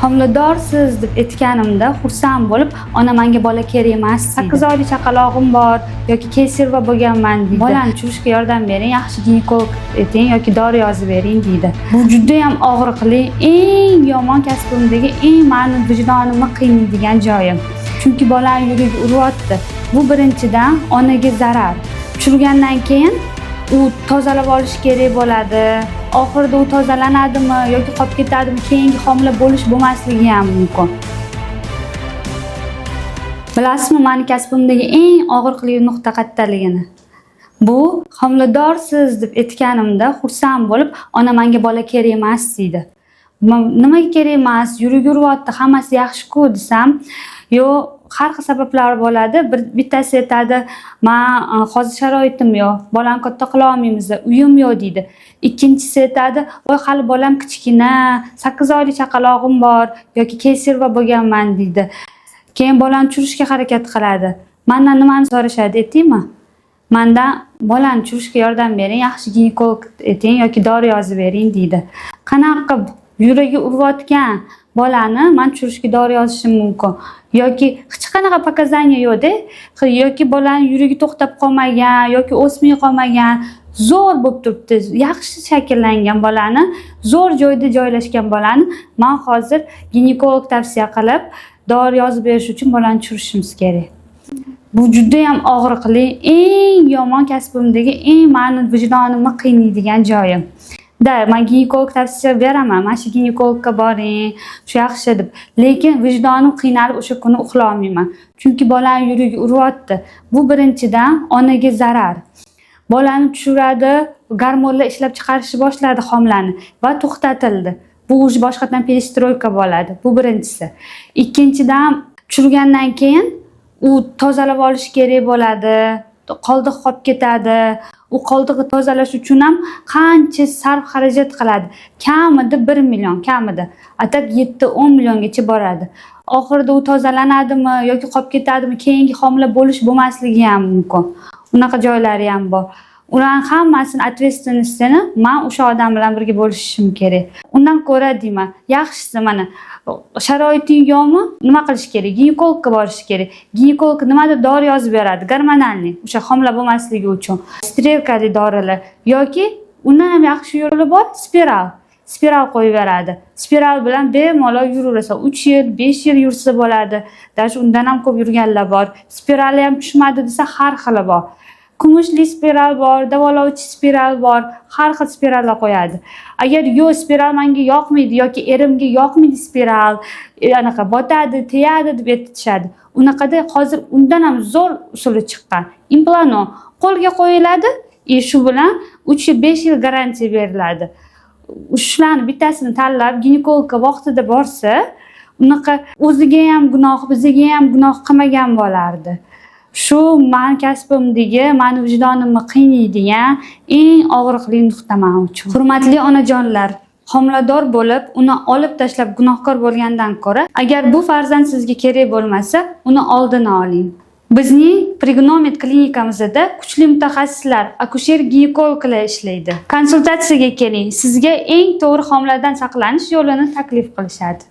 homiladorsiz deb aytganimda xursand bo'lib, ona menga bola kerak emas deydi. 8 oylik chaqalog'im bor yoki kesarva bo'lganman deydi. Bolani tushirishga yordam bering, yaxshi ginekolog eting yoki dori yozib bering deydi. Bu juda ham og'riqli, eng yomon kasbimdagi eng meni vijdonimni qiynaydigan joyim. Chunki bolani yuragi uryapti. Bu birinchidan onaga zarar. Tushirgandan keyin u tozalab olish kerak bo'ladi. Oxirida u tozalanadimi yoki qolib ketadimi, keyingi homila bo'lish bo'lmasligi ham mumkin. Bilasizmi, meni kasbimdagi eng og'riqli nuqta qayerdaligini? Bu homiladorsiz deb aytganimda xursand bo'lib, ona menga bola kerak emas deydi. Nimaga kerak emas? Yuragi uryapti, hammasi yaxshi-ku desam, yo'q, har xil sabablar bo'ladi. Bittasi aytadi, "Men hozir sharoitim yo'q, bolani katta qila olmaymiz, uyim yo'q" deydi. Ikkinchisi aytadi, "Voy, hali bolam kichkina, 8 oylik chaqalog'im bor yoki kesarva bo'lganman" deydi. Keyin bolani tushirishga harakat qiladi. Mendan nimani so'rashadi, aytaymi? Mendan bolani tushirishga yordam bering, yaxshi ginekolog eting yoki dori yozib bering deydi. Qanaqa yuragi uryotgan bolani men tushirishga dori yozishim mumkin yoki hech qanaqa pokazaniya yo'qda, yoki bolani yuragi to'xtab qolmagan yoki o'smay qolmagan, zo'r bo'lib turibdi, yaxshi shakllangan bolani, zo'r joyda joylashgan bolani men hozir ginekolog tavsiya qilib, dori yozib berish uchun bolani tushirishimiz kerak. Bu juda ham og'riqli, eng yomon kasbimdagi eng meni vijdonimni qiynaydigan joyim. Men ginekolog tavsiya beraman, mana shu ginekologga boring, shu yaxshi deb. Lekin vijdonim qiynalib o'sha kuni uxla olmayman. Chunki bolani yuragi uryapti. Bu birinchidan onaga zarar. Bolani tushiradi, gormonlar ishlab chiqarishni boshladi homilani va to'xtatildi. Bu уже boshqatdan perestroyka bo'ladi. Bu birinchisi. Ikkinchidan, tushirgandan keyin u tozalab olish kerak bo'ladi. Qoldiq qolib ketadi. U qoldig'i tozalash uchun ham qancha sarf xarajat qiladi. Kamida 1 million, kamida. Atak 7-10 milliongacha boradi. Oxirida u tozalanadimi yoki qolib ketadimi, keyingi homila bo'lish bo'lmasligi ham mumkin. Unaqa joylari ham bor. Ularning hammasini ответственностini men o'sha odam bilan birga bo'lishim kerak. Undan ko'ra deyman, yaxshisi mana sharoiting yo'qmi? Nima qilish kerak? Ginekologga borish kerak. Ginekolog nimadir dori yozib beradi, gormonalni, o'sha homila bo'lmasligi uchun. Strelkali dorilar yoki undan ham yaxshi yo'li bor, spiral. Spiral qo'yib beradi. Spiral bilan bemalol yuraversa, 3 yil, 5 yil yursa bo'ladi. Даже undan ham ko'p yurganlar bor. Spirali ham tushmadi desa, har xili bor. Kumushli spiral bor, davolovchi spiral bor, har xil spirallar qo'yadi. Agar yo'q, spiral menga yoqmaydi yoki erimga yoqmaydi spiral, anaqa botadi, tegadi deb aytishadi. Unaqada hozir undan ham zo'r usuli chiqqan. Implano qo'lga qo'yiladi, shu bilan 3 yil, 5 yil garantiya beriladi. Shularni bittasini tanlab ginekologga vaqtida borsa, unaqa o'ziga ham gunoh, bizga ham gunoh qilmagan bo'lardi. Shu men kasbimdagi, meni vijdonimni qiynaydigan eng og'riqli nuqta men uchun. Hurmatli onajonlar, homilador bo'lib, uni olib tashlab gunohkor bo'lgandan ko'ra, agar bu farzand sizga kerak bo'lmasa, uni oldini oling. Bizning Prignomed klinikamizda kuchli mutaxassislar, akusher-ginekologlar ishlaydi. Konsultatsiyaga keling, sizga eng to'g'ri homiladan saqlanish yo'lini taklif qilishadi.